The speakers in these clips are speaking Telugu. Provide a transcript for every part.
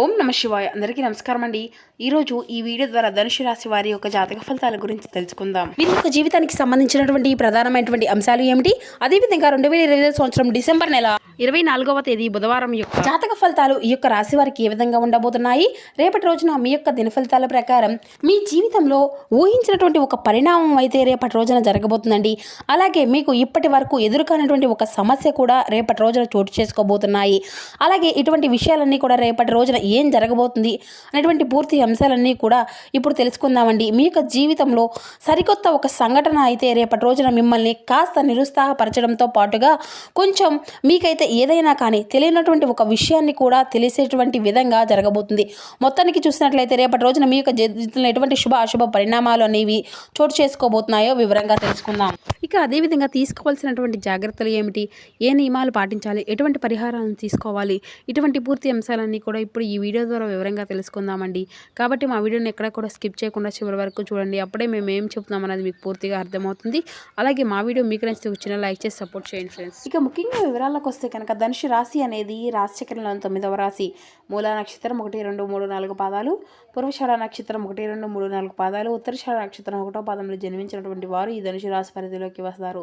ఓం నమ శివాయ. అందరికీ నమస్కారం అండి. ఈరోజు ఈ వీడియో ద్వారా ధనుసు రాశి వారి యొక్క జాతక ఫలితాల గురించి తెలుసుకుందాం. వీరి యొక్క జీవితానికి సంబంధించినటువంటి ప్రధానమైనటువంటి అంశాలు ఏమిటి, అదేవిధంగా 2025 సంవత్సరం డిసెంబర్ నెల 24వ తేదీ బుధవారం యొక్క జాతక ఫలితాలు ఈ యొక్క రాశి వారికి ఏ విధంగా ఉండబోతున్నాయి. రేపటి రోజున మీ యొక్క దిన ఫలితాల ప్రకారం మీ జీవితంలో ఊహించినటువంటి ఒక పరిణామం అయితే రేపటి రోజున జరగబోతుందండి. అలాగే మీకు ఇప్పటి వరకు ఎదురుకానటువంటి ఒక సమస్య కూడా రేపటి రోజున చోటు చేసుకోబోతున్నాయి. అలాగే ఇటువంటి విషయాలన్నీ కూడా రేపటి రోజున ఏం జరగబోతుంది అనేటువంటి పూర్తి అంశాలన్నీ కూడా ఇప్పుడు తెలుసుకుందామండి. మీ యొక్క జీవితంలో సరికొత్త ఒక సంఘటన అయితే రేపటి రోజున మిమ్మల్ని కాస్త నిరుత్సాహపరచడంతో పాటుగా కొంచెం మీకైతే ఏదైనా కానీ తెలియనటువంటి ఒక విషయాన్ని కూడా తెలిసేటువంటి విధంగా జరగబోతుంది. మొత్తానికి చూసినట్లయితే రేపటి రోజున మీ యొక్క జీవితంలో ఎటువంటి శుభ అశుభ పరిణామాలు అనేవి చోటు చేసుకోబోతున్నాయో వివరంగా తెలుసుకుందాం. ఇక అదేవిధంగా తీసుకోవాల్సినటువంటి జాగ్రత్తలు ఏమిటి, ఏ నియమాలు పాటించాలి, ఎటువంటి పరిహారాలను తీసుకోవాలి, ఇటువంటి పూర్తి అంశాలన్నీ కూడా ఇప్పుడు ఈ వీడియో ద్వారా వివరంగా తెలుసుకుందామండి. కాబట్టి మా వీడియోని ఎక్కడ కూడా స్కిప్ చేయకుండా చివరి వరకు చూడండి. అప్పుడే మేము ఏం చెప్తున్నాం అనేది మీకు పూర్తిగా అర్థమవుతుంది. అలాగే మా వీడియో మీకు నచ్చితే చిన్న లైక్ చేసి సపోర్ట్ చేయండి ఫ్రెండ్స్. ఇక ముఖ్యంగా వివరాలకు వస్తే కనుక ధనుసు రాశి అనేది రాశి చక్రంలో 9వ రాశి. మూలా నక్షత్రం 1, 2, 3, 4 పాదాలు, పూర్వషాఢ నక్షత్రం 1, 2, 3, 4 పాదాలు, ఉత్తరషాఢ నక్షత్రం 1వ పాదంలో జన్మించినటువంటి వారు ఈ ధనుసు రాశి పరిధిలోకి వస్తారు.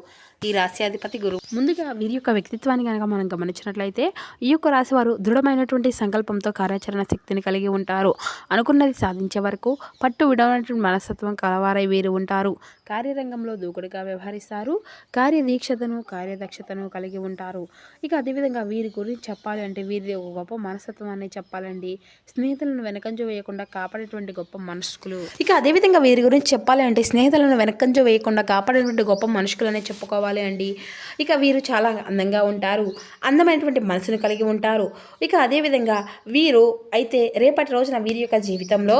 ఈ రాశి అధిపతి గురువు. ముందుగా వీరి యొక్క వ్యక్తిత్వాన్ని కనుక మనం గమనించినట్లయితే ఈ యొక్క రాశి వారు దృఢమైనటువంటి సంకల్పంతో కార్యాచరణ శక్తిని కలిగి ఉంటారు. అనుకున్నది సాధించే వరకు పట్టు విడవనటువంటి మనస్తత్వం కలవారై వీరు ఉంటారు. కార్యరంగంలో దూకుడుగా వ్యవహరిస్తారు. కార్యదీక్షతను కార్యదక్షతను కలిగి ఉంటారు. ఇక అదేవిధంగా వీరి గురించి చెప్పాలి అంటే వీరి ఒక గొప్ప మనస్తత్వాన్ని చెప్పాలండి. స్నేహితులను వెనకంజ వేయకుండా కాపాడేటువంటి గొప్ప మనస్కులు. ఇక అదేవిధంగా వీరి గురించి చెప్పాలి అంటే స్నేహితులను వెనకంజ వేయకుండా కాపాడేటువంటి గొప్ప మనుషులనే చెప్పుకోవాలి అండి. ఇక వీరు చాలా అందంగా ఉంటారు, అందమైనటువంటి మనసును కలిగి ఉంటారు. ఇక అదేవిధంగా వీరు అయితే రేపటి రోజున వీరి యొక్క జీవితంలో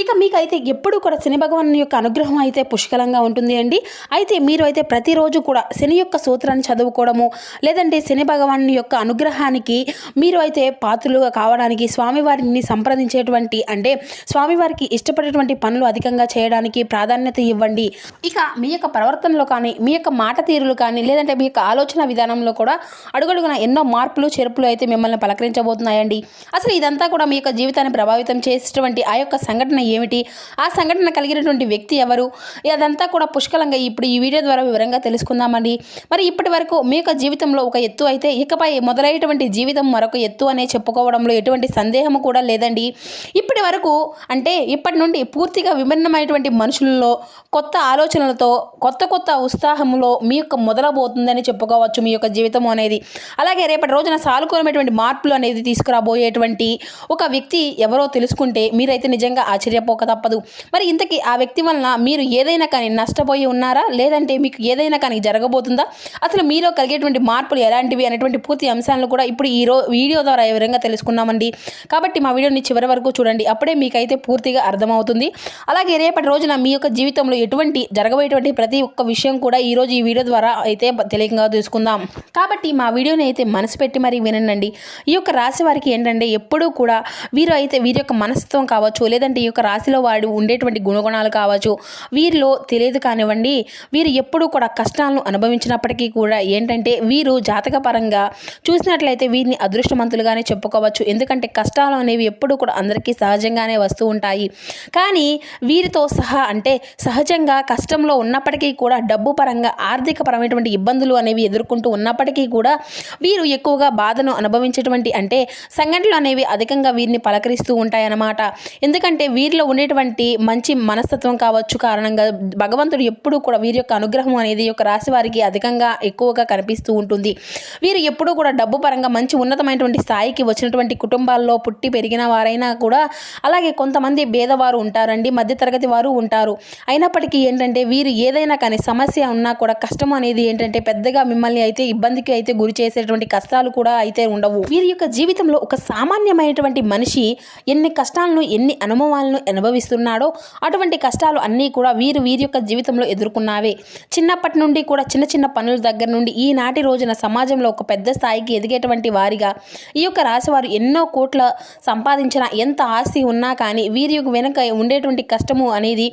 ఇక మీకైతే ఎప్పుడు కూడా శని భగవాన్ యొక్క అనుగ్రహం అయితే పుష్కలంగా ఉంటుంది అండి. అయితే మీరు అయితే ప్రతిరోజు కూడా శని యొక్క సూత్రాన్ని చదువుకోవడము, లేదంటే శని భగవాన్ యొక్క అనుగ్రహానికి మీరు అయితే పాత్రలుగా కావడానికి స్వామివారిని సంప్రదించేటువంటి అంటే స్వామివారికి ఇష్టపడేటువంటి పనులు అధికంగా చేయడానికి ప్రాధాన్యత ఇవ్వండి. ఇక మీ యొక్క ప్రవర్తనలో కానీ, మీ యొక్క మాట తీరులు కానీ, లేదంటే మీ యొక్క ఆలోచన విధానంలో కూడా అడుగడుగున ఎన్నో మార్పులు చేర్పులు అయితే మిమ్మల్ని పలకరించబోతున్నాయండి. అసలు ఇదంతా కూడా మీ యొక్క జీవితాన్ని ప్రభావితం చేసేటువంటి ఆ యొక్క సంఘటన ఏమిటి, ఆ సంఘటన కలిగినటువంటి వ్యక్తి ఎవరు, అదంతా కూడా పుష్కలంగా ఇప్పుడు ఈ వీడియో ద్వారా వివరంగా తెలుసుకుందామండి. మరి ఇప్పటి వరకు మీ యొక్క జీవితంలో ఒక ఎత్తు అయితే ఇకపై మొదలయ్యేటువంటి జీవితం మరొక ఎత్తు అనే చెప్పుకోవడంలో ఎటువంటి సందేహం కూడా లేదండి. ఇప్పటి వరకు అంటే ఇప్పటి నుండి పూర్తిగా విభిన్నమైనటువంటి మనుషులలో కొత్త ఆలోచనలతో కొత్త ఉత్సాహంలో మీ యొక్క మొదలబోతుందని చెప్పుకోవచ్చు మీ యొక్క జీవితం అనేది. అలాగే రేపటి రోజున సానుకూలమైనటువంటి మార్పులు అనేది తీసుకురాబోయేటువంటి ఒక వ్యక్తి ఎవరో తెలుసుకుంటే మీరైతే నిజంగా ఆశ్చర్యపోక తప్పదు. మరి ఇంతకీ ఆ వ్యక్తి వలన మీరు ఏదైనా కానీ నష్టపోయి ఉన్నారా, లేదంటే మీకు ఏదైనా కానీ జరగబోతుందా, అసలు మీలో కలిగేటువంటి మార్పులు ఎలాంటివి అనేటువంటి పూర్తి అంశాలను కూడా ఇప్పుడు ఈ వీడియో ద్వారా వివరంగా తెలుసుకున్నామండి. కాబట్టి మా వీడియోని చివరి వరకు చూడండి, అప్పుడే మీకైతే పూర్తిగా అర్థమవుతుంది. అలాగే రేపటి రోజున మీ యొక్క జీవితంలో ఎటువంటి జరగబోయేటువంటి ప్రతి ఒక్క విషయం కూడా ఈరోజు ఈ వీడియో ద్వారా అయితే తెలియంగా తెలుసుకుందాం. కాబట్టి మా వీడియోని అయితే మనసు పెట్టి మరీ వినండి. ఈ యొక్క రాశి వారికి ఏంటంటే ఎప్పుడూ కూడా వీరు అయితే వీరి యొక్క మనస్తత్వం కావచ్చు, లేదంటే ఈ యొక్క రాశిలో వాడు ఉండేటువంటి గుణగుణాలు కావచ్చు, వీరిలో తెలియదు కానివ్వండి, వీరు ఎప్పుడూ కూడా కష్టాలను అనుభవించినప్పటికీ కూడా ఏంటంటే వీరు జాతక పరంగా చూసినట్లయితే వీరిని అదృష్టవంతులుగానే చెప్పుకోవచ్చు. ఎందుకంటే కష్టాలు అనేవి ఎప్పుడూ కూడా అందరికీ సహజంగానే వస్తూ ఉంటాయి. కానీ వీరితో సహా అంటే సహజంగా కష్టంలో ఉన్నప్పటికీ కూడా డబ్బు పరంగా ఆర్థిక పరమైనటువంటి ఇబ్బందులు అనేవి ఎదుర్కొంటూ ఉన్నప్పటికీ కూడా వీరు ఎక్కువగా బాధను అనుభవించేటువంటి అంటే సంఘటనలు అనేవి అధికంగా వీరిని పలకరిస్తూ ఉంటాయన్నమాట. ఎందుకంటే వీరిలో ఉండేటువంటి మంచి మనస్తత్వం కావచ్చు కారణంగా భగవంతుడు ఎప్పుడూ కూడా వీరి యొక్క అనుగ్రహం అనేది యొక్క రాశి వారికి అధికంగా ఎక్కువగా కనిపిస్తూ ఉంటుంది. వీరు ఎప్పుడూ కూడా డబ్బు పరంగా మంచి ఉన్నతమైనటువంటి స్థాయికి వచ్చినటువంటి కుటుంబాల్లో పుట్టి పెరిగిన వారైనా కూడా, అలాగే కొంతమంది పేదవారు ఉంటారండి, మధ్యతరగతి వారు ఉంటారు. అయినప్పటికీ ఏంటంటే వీరు ఏదైనా కానీ సమస్య ఉన్నా కూడా కష్టం అనేది ఏంటంటే పెద్దగా మిమ్మల్ని అయితే ఇబ్బందికి అయితే గురి చేసేటువంటి కష్టాలు కూడా అయితే ఉండవు. వీరి యొక్క జీవితంలో ఒక సామాన్యమైనటువంటి మనిషి ఎన్ని కష్టాలను ఎన్ని అనుభవాలను అనుభవిస్తున్నాడో అటువంటి కష్టాలు అన్నీ కూడా వీరి యొక్క జీవితంలో ఎదుర్కొన్నావే. చిన్నప్పటి నుండి కూడా చిన్న చిన్న పనుల దగ్గర నుండి ఈనాటి రోజున సమాజంలో ఒక పెద్ద స్థాయికి ఎదిగేటువంటి వారిగా ఈ యొక్క రాశివారు ఎన్నో కోట్ల సంపాదించిన, ఎంత ఆస్తి ఉన్నా కానీ వీరి యొక్క వెనుక ఉండేటువంటి కష్టము అనేది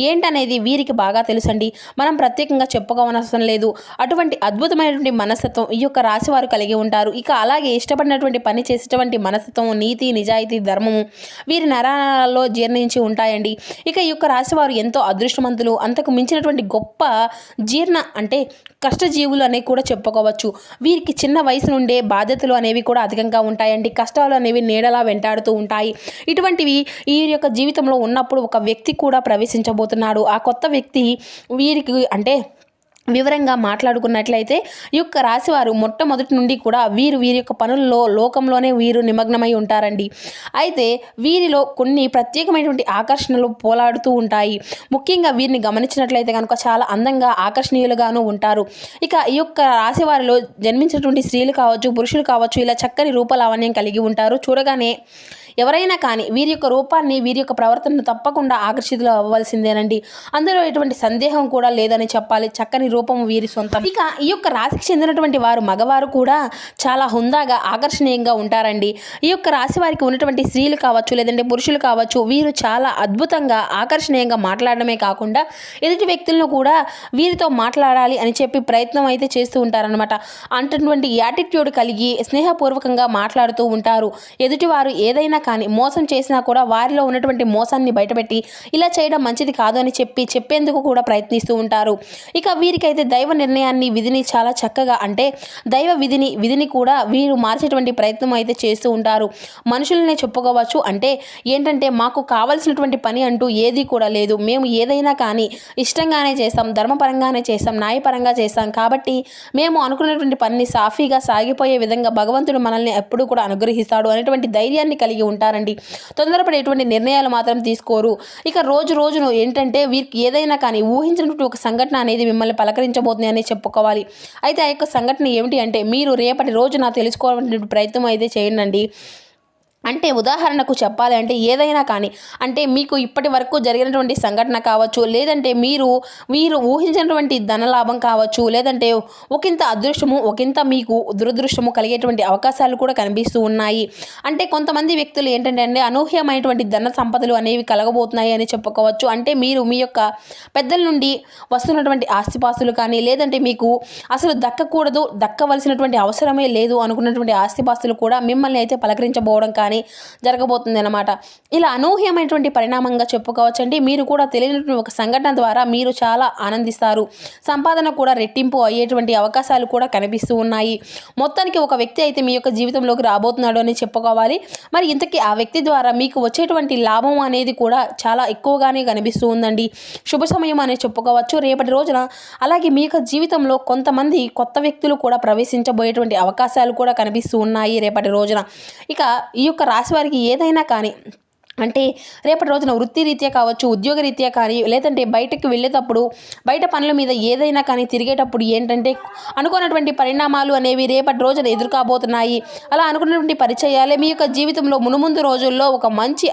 ఏంటనేది వీరికి బాగా తెలుసండి. మనం ప్రత్యేకంగా చెప్పుకోవనవసరం లేదు. అటువంటి అద్భుతమైనటువంటి మనస్తత్వం ఈ యొక్క రాశివారు కలిగి ఉంటారు. ఇక అలాగే ఇష్టపడినటువంటి పని చేసేటువంటి మనస్తత్వం, నీతి, నిజాయితీ, ధర్మము వీరి నరాలలో జీర్ణించి ఉంటాయండి. ఇక ఈ యొక్క రాశివారు ఎంతో అదృష్టవంతులు. అంతకు మించినటువంటి గొప్ప అంటే కష్టజీవులు అనేవి కూడా చెప్పుకోవచ్చు. వీరికి చిన్న వయసు నుండే బాధ్యతలు అనేవి కూడా అధికంగా ఉంటాయండి. కష్టాలు అనేవి నీడలా వెంటాడుతూ ఉంటాయి. ఇటువంటివి ఈ యొక్క జీవితంలో ఉన్నప్పుడు ఒక వ్యక్తి కూడా ప్రవేశించబోతున్నాడు. ఆ కొత్త వ్యక్తి వీరికి వివరంగా మాట్లాడుకున్నట్లయితే ఈ యొక్క రాశివారు మొట్టమొదటి నుండి కూడా వీరి యొక్క పనుల్లో లోకంలోనే వీరు నిమగ్నమై ఉంటారండి. అయితే వీరిలో కొన్ని ప్రత్యేకమైనటువంటి ఆకర్షణలు పోలాడుతూ ఉంటాయి. ముఖ్యంగా వీరిని గమనించినట్లయితే కనుక చాలా అందంగా, ఆకర్షణీయులుగాను ఉంటారు. ఇక ఈ యొక్క రాశివారిలో జన్మించినటువంటి స్త్రీలు కావచ్చు, పురుషులు కావచ్చు, ఇలా చక్కని రూపలావణ్యం కలిగి ఉంటారు. చూడగానే ఎవరైనా కానీ వీరి యొక్క రూపాన్ని, వీరి యొక్క ప్రవర్తనను తప్పకుండా ఆకర్షితులు అవ్వాల్సిందేనండి. అందులో ఎటువంటి సందేహం కూడా లేదని చెప్పాలి. చక్కని రూపము వీరి సొంతం. ఇక ఈ యొక్క రాశికి చెందినటువంటి వారు మగవారు కూడా చాలా హుందాగా, ఆకర్షణీయంగా ఉంటారండి. ఈ యొక్క రాశి వారికి ఉన్నటువంటి స్త్రీలు కావచ్చు, లేదంటే పురుషులు కావచ్చు, వీరు చాలా అద్భుతంగా, ఆకర్షణీయంగా మాట్లాడడమే కాకుండా ఎదుటి వ్యక్తులను కూడా వీరితో మాట్లాడాలి అని చెప్పి ప్రయత్నం అయితే చేస్తూ ఉంటారనమాట. అంటటువంటి యాటిట్యూడ్ కలిగి స్నేహపూర్వకంగా మాట్లాడుతూ ఉంటారు. ఎదుటివారు ఏదైనా కానీ మోసం చేసినా కూడా వారిలో ఉన్నటువంటి మోసాన్ని బయటపెట్టి ఇలా చేయడం మంచిది కాదు అని చెప్పేందుకు కూడా ప్రయత్నిస్తూ ఉంటారు. ఇక వీరికైతే దైవ నిర్ణయాన్ని, విధిని చాలా చక్కగా దైవ విధిని కూడా వీరు మార్చేటువంటి ప్రయత్నం అయితే చేస్తూ ఉంటారు. మనుషులనే చెప్పుకోవచ్చు. ఏంటంటే మాకు కావాల్సినటువంటి పని అంటూ ఏది కూడా లేదు. మేము ఏదైనా కానీ ఇష్టంగానే చేస్తాం, ధర్మపరంగానే చేస్తాం, న్యాయపరంగా చేస్తాం. కాబట్టి మేము అనుకున్నటువంటి పనిని సాఫీగా సాగిపోయే విధంగా భగవంతుడు మనల్ని ఎప్పుడూ కూడా అనుగ్రహిస్తాడు అనేటువంటి ధైర్యాన్ని కలిగి ఉంటారండి. తొందరపడేటువంటి నిర్ణయాలు మాత్రం తీసుకోరు. ఇక రోజును వీరికి ఏదైనా కానీ ఊహించినటువంటి ఒక సంఘటన అనేది మిమ్మల్ని పలకరించబోతుంది అని చెప్పుకోవాలి. అయితే ఆ యొక్క సంఘటన ఏమిటి మీరు రేపటి రోజున తెలుసుకోవాలనే ప్రయత్నం అయితే చేయండి. ఉదాహరణకు చెప్పాలి ఏదైనా కానీ మీకు ఇప్పటి వరకు జరిగినటువంటి సంఘటన కావచ్చు, లేదంటే మీరు ఊహించినటువంటి ధనలాభం కావచ్చు, లేదంటే ఒకంత అదృష్టము, ఒకంత మీకు దురదృష్టము కలిగేటువంటి అవకాశాలు కూడా కనిపిస్తూ ఉన్నాయి. కొంతమంది వ్యక్తులు అనూహ్యమైనటువంటి ధన సంపదలు అనేవి కలగబోతున్నాయి అని చెప్పుకోవచ్చు. మీరు మీ యొక్క పెద్దల నుండి వస్తున్నటువంటి ఆస్తిపాస్తులు కానీ, లేదంటే మీకు అసలు దక్కవలసినటువంటి అవసరమే లేదు అనుకున్నటువంటి ఆస్తిపాస్తులు కూడా మిమ్మల్ని అయితే పలకరించబోవడం కానీ జరగబోతుంది అన్నమాట. ఇలా అనూహ్యమైనటువంటి పరిణామంగా చెప్పుకోవచ్చండి. మీరు కూడా తెలియనటువంటి ఒక సంఘటన ద్వారా మీరు చాలా ఆనందిస్తారు. సంపాదన కూడా రెట్టింపు అయ్యేటువంటి అవకాశాలు కూడా కనిపిస్తూ ఉన్నాయి. మొత్తానికి ఒక వ్యక్తి అయితే మీ యొక్క జీవితంలోకి రాబోతున్నాడు అని చెప్పుకోవాలి. మరి ఇంతకీ ఆ వ్యక్తి ద్వారా మీకు వచ్చేటువంటి లాభం అనేది కూడా చాలా ఎక్కువగానే కనిపిస్తూ ఉందండి. శుభ సమయం అని చెప్పుకోవచ్చు రేపటి రోజున. అలాగే మీ యొక్క జీవితంలో కొంతమంది కొత్త వ్యక్తులు కూడా ప్రవేశించబోయేటువంటి అవకాశాలు కూడా కనిపిస్తూ ఉన్నాయి రేపటి రోజున. ఇక ఈ యొక్క రాశి వారికి ఏదైనా కానీ రేపటి రోజున వృత్తిరీత్యా కావచ్చు, ఉద్యోగరీత్యా కానీ, లేదంటే బయటకు వెళ్ళేటప్పుడు బయట పనుల మీద ఏదైనా కానీ తిరిగేటప్పుడు అనుకున్నటువంటి పరిణామాలు అనేవి రేపటి రోజున ఎదుర్కోబోతున్నాయి. అలా అనుకున్నటువంటి పరిచయాలే మీ యొక్క జీవితంలో మునుముందు రోజుల్లో ఒక మంచి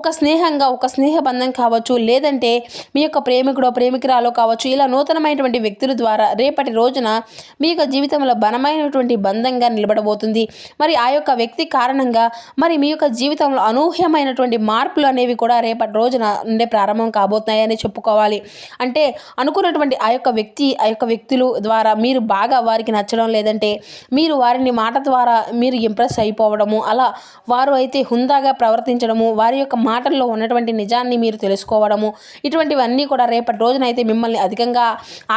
ఒక స్నేహంగా, ఒక స్నేహబంధం కావచ్చు, లేదంటే మీ యొక్క ప్రేమికుడో ప్రేమికురాలో కావచ్చు, ఇలా నూతనమైనటువంటి వ్యక్తుల ద్వారా రేపటి రోజున మీ యొక్క జీవితంలో బలమైనటువంటి బంధంగా నిలబడబోతుంది. మరి ఆ యొక్క వ్యక్తి కారణంగా మరి మీ యొక్క జీవితంలో అనూహ్యమైన మార్పులు అనేవి కూడా రేపటి రోజున నుండే ప్రారంభం కాబోతున్నాయని చెప్పుకోవాలి. అనుకున్నటువంటి ఆ యొక్క వ్యక్తులు ద్వారా మీరు బాగా వారికి నచ్చడం, లేదంటే మీరు వారిని మాట ద్వారా మీరు ఇంప్రెస్ అయిపోవడము, అలా వారు అయితే హుందాగా ప్రవర్తించడము, వారి యొక్క మాటల్లో ఉన్నటువంటి నిజాన్ని మీరు తెలుసుకోవడము, ఇటువంటివన్నీ కూడా రేపటి రోజున అయితే మిమ్మల్ని అధికంగా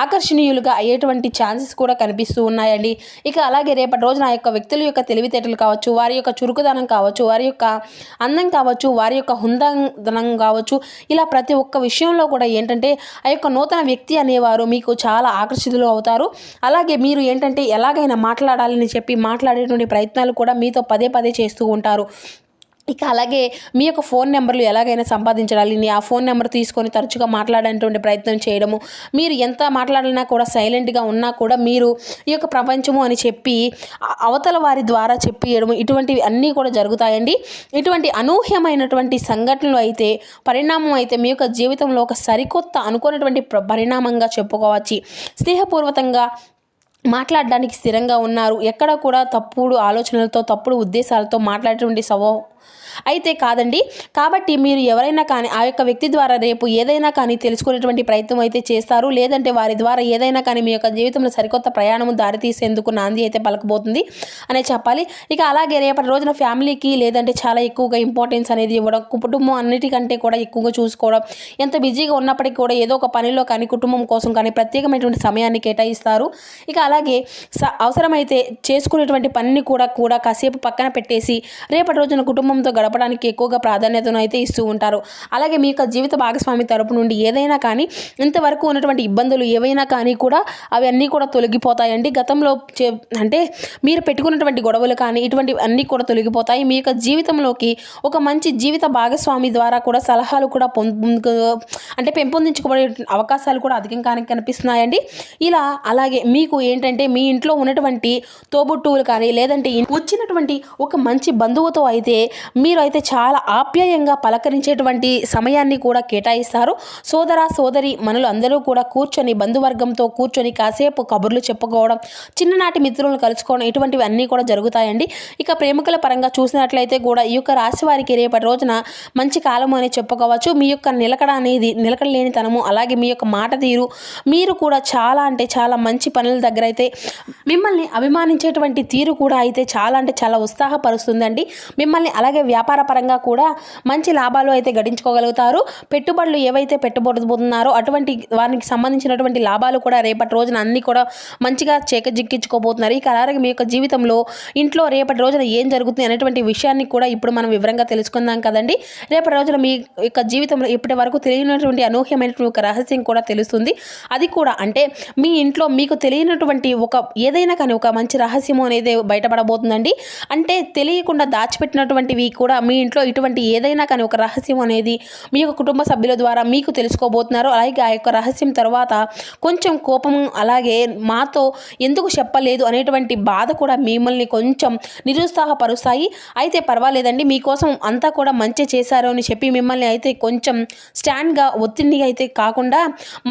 ఆకర్షణీయులుగా అయ్యేటువంటి ఛాన్సెస్ కూడా కనిపిస్తూ ఉన్నాయండి. ఇక అలాగే రేపటి రోజున ఆ యొక్క వ్యక్తుల యొక్క తెలివితేటలు కావచ్చు, వారి యొక్క చురుకుదనం కావచ్చు, వారి యొక్క అందం కావచ్చు, వారి యొక్క హుందాదనం కావచ్చు, ఇలా ప్రతి ఒక్క విషయంలో కూడా ఆ యొక్క నూతన వ్యక్తి అనేవారు మీకు చాలా ఆకర్షితులు అవుతారు. అలాగే మీరు ఎలాగైనా మాట్లాడాలని చెప్పి మాట్లాడేటువంటి ప్రయత్నాలు కూడా మీతో పదే చేస్తూ ఉంటారు. ఇక అలాగే మీ యొక్క ఫోన్ నెంబర్లు ఎలాగైనా సంపాదించాలని ఆ ఫోన్ నెంబర్ తీసుకొని తరచుగా మాట్లాడేటువంటి ప్రయత్నం చేయడము, మీరు ఎంత మాట్లాడినా కూడా సైలెంట్గా ఉన్నా కూడా మీరు ఈ యొక్క ప్రపంచము అని చెప్పి అవతల వారి ద్వారా చెప్పియడము, ఇటువంటివి అన్నీ కూడా జరుగుతాయండి. ఇటువంటి అనూహ్యమైనటువంటి సంఘటనలు అయితే పరిణామం అయితే మీ యొక్క జీవితంలో ఒక సరికొత్త అనుకున్నటువంటి పరిణామంగా చెప్పుకోవచ్చు. స్నేహపూర్వకంగా మాట్లాడడానికి స్థిరంగా ఉన్నారు, ఎక్కడ కూడా తప్పుడు ఆలోచనలతో తప్పుడు ఉద్దేశాలతో మాట్లాడేటువంటి అయితే కాదండి. కాబట్టి మీరు ఎవరైనా కానీ ఆ యొక్క వ్యక్తి ద్వారా రేపు ఏదైనా కానీ తెలుసుకునేటువంటి ప్రయత్నం అయితే చేస్తారు, లేదంటే వారి ద్వారా ఏదైనా కానీ మీ యొక్క జీవితంలో సరికొత్త ప్రయాణం దారితీసేందుకు నాంది అయితే పలకబోతుంది అనే చెప్పాలి. ఇక అలాగే రేపటి రోజున ఫ్యామిలీకి లేదంటే చాలా ఎక్కువగా ఇంపార్టెన్స్ అనేది ఇవ్వడం, కుటుంబం అన్నిటికంటే కూడా ఎక్కువగా చూసుకోవడం, ఎంత బిజీగా ఉన్నప్పటికీ కూడా ఏదో ఒక పనిలో కానీ కుటుంబం కోసం కానీ ప్రత్యేకమైనటువంటి సమయాన్ని కేటాయిస్తారు. ఇక అలాగే అవసరమైతే చేసుకునేటువంటి పనిని కూడా కాసేపు పక్కన పెట్టేసి రేపటి రోజున కుటుంబంతో గడపడానికి ఎక్కువగా ప్రాధాన్యతను అయితే ఇస్తూ ఉంటారు. అలాగే మీ యొక్క జీవిత భాగస్వామి తరపు నుండి ఏదైనా కానీ ఇంతవరకు ఉన్నటువంటి ఇబ్బందులు ఏవైనా కానీ కూడా అవన్నీ కూడా తొలగిపోతాయండి. గతంలో అంటే మీరు పెట్టుకున్నటువంటి గొడవలు కానీ ఇటువంటివి అన్నీ కూడా తొలగిపోతాయి. మీ యొక్క జీవితంలోకి ఒక మంచి జీవిత భాగస్వామి ద్వారా కూడా సలహాలు కూడా అంటే పెంపొందించుకోబడే అవకాశాలు కూడా అధికంగానే కనిపిస్తున్నాయండి. ఇలా అలాగే మీకు ఏంటంటే మీ ఇంట్లో ఉన్నటువంటి తోబుట్టువులు కానీ లేదంటే వచ్చినటువంటి ఒక మంచి బంధువుతో అయితే మీరు అయితే చాలా ఆప్యాయంగా పలకరించేటువంటి సమయాన్ని కూడా కేటాయిస్తారు. సోదరి మనలు అందరూ కూడా కూర్చొని బంధువర్గంతో కూర్చొని కాసేపు కబుర్లు చెప్పుకోవడం, చిన్ననాటి మిత్రులను కలుసుకోవడం, ఇటువంటివి అన్నీ కూడా జరుగుతాయండి. ఇక ప్రేమికుల పరంగా చూసినట్లయితే కూడా ఈ యొక్క రాశి వారికి రేపటి రోజున మంచి కాలము అని చెప్పుకోవచ్చు. మీ యొక్క నిలకడలేనితనము, అలాగే మీ యొక్క మాట తీరు, మీరు కూడా చాలా అంటే చాలా మంచి పనుల దగ్గర అయితే మిమ్మల్ని అభిమానించేటువంటి తీరు కూడా అయితే చాలా అంటే చాలా ఉత్సాహపరుస్తుందండి. మిమ్మల్ని అలాగే వ్యాపార పరంగా కూడా మంచి లాభాలు అయితే గడించుకోగలుగుతారు. పెట్టుబడులు ఏవైతే పెట్టబోతున్నారో అటువంటి వారికి సంబంధించినటువంటి లాభాలు కూడా రేపటి రోజున అన్నీ కూడా మంచిగా చేకజిక్కించుకోబోతున్నారు. ఇక అలాగే మీ యొక్క జీవితంలో ఇంట్లో రేపటి రోజున ఏం జరుగుతుంది అనేటువంటి విషయాన్ని కూడా ఇప్పుడు మనం వివరంగా తెలుసుకుందాం కదండి. రేపటి రోజున మీ యొక్క జీవితంలో ఇప్పటి వరకు తెలియనటువంటి అనూహ్యమైనటువంటి ఒక రహస్యం కూడా తెలుస్తుంది. అది కూడా అంటే మీ ఇంట్లో మీకు తెలియనటువంటి ఒక ఏదైనా కానీ ఒక మంచి రహస్యము అనేది బయటపడబోతుందండి. అంటే తెలియకుండా దాచిపెట్టినటువంటివి కూడా మీ ఇంట్లో ఇటువంటి ఏదైనా కానీ ఒక రహస్యం అనేది మీ యొక్క కుటుంబ సభ్యుల ద్వారా మీకు తెలుసుకోబోతున్నారు. అలాగే ఆ యొక్క రహస్యం తర్వాత కొంచెం కోపం, అలాగే మాతో ఎందుకు చెప్పలేదు అనేటువంటి బాధ కూడా మిమ్మల్ని కొంచెం నిరుత్సాహపరుస్తాయి. అయితే పర్వాలేదండి, మీకోసం అంతా కూడా మంచి చేశారు అని చెప్పి మిమ్మల్ని అయితే కొంచెం స్టాండ్గా ఒత్తిడిగా అయితే కాకుండా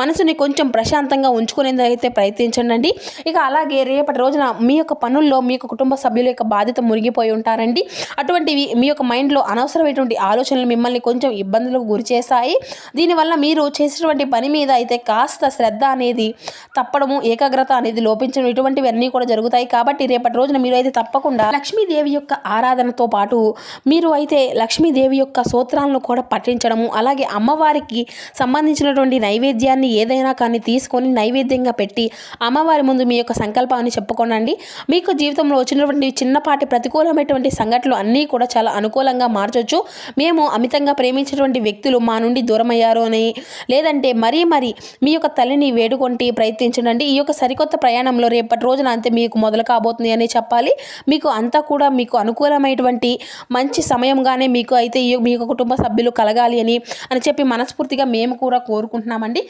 మనసుని కొంచెం ప్రశాంతంగా ఉంచుకునేందుకు అయితే ప్రయత్నించండి. ఇక అలాగే రేపటి రోజున మీ యొక్క పనుల్లో మీ యొక్క కుటుంబ సభ్యుల యొక్క బాధ్యత మునిగిపోయి ఉంటారండి. అటువంటివి మీ యొక్క మైండ్లో అనవసరమైనటువంటి ఆలోచనలు మిమ్మల్ని కొంచెం ఇబ్బందులకు గురి చేస్తాయి. దీనివల్ల మీరు చేసేటువంటి పని మీద అయితే కాస్త శ్రద్ధ అనేది తప్పడము, ఏకాగ్రత అనేది లోపించడం, ఇటువంటివి అన్నీ కూడా జరుగుతాయి. కాబట్టి రేపటి రోజున మీరు అయితే తప్పకుండా లక్ష్మీదేవి యొక్క ఆరాధనతో పాటు మీరు అయితే లక్ష్మీదేవి యొక్క స్తోత్రాలను కూడా పఠించడము, అలాగే అమ్మవారికి సంబంధించినటువంటి నైవేద్యాన్ని ఏదైనా కానీ తీసుకొని నైవేద్యంగా పెట్టి అమ్మవారి ముందు మీ యొక్క సంకల్పాన్ని చెప్పుకోనండి. మీకు జీవితంలో వచ్చినటువంటి చిన్నపాటి ప్రతికూలమైనటువంటి సంఘటనలు అన్నీ కూడా చాలా అనుకూలంగా మార్చొచ్చు. మేము అమితంగా ప్రేమించినటువంటి వ్యక్తులు మా నుండి దూరమయ్యారు అని, లేదంటే మరీ మీ యొక్క తల్లిని వేడుకొంటి ప్రయత్నించండి. ఈ యొక్క సరికొత్త ప్రయాణంలో రేపటి రోజున అంతే మీకు మొదలు కాబోతుంది అని చెప్పాలి. మీకు అంతా కూడా మీకు అనుకూలమైనటువంటి మంచి సమయంగానే మీకు అయితే మీ యొక్క కుటుంబ సభ్యులు కలగాలి అని చెప్పి మనస్ఫూర్తిగా మేము కూడా కోరుకుంటున్నామండి.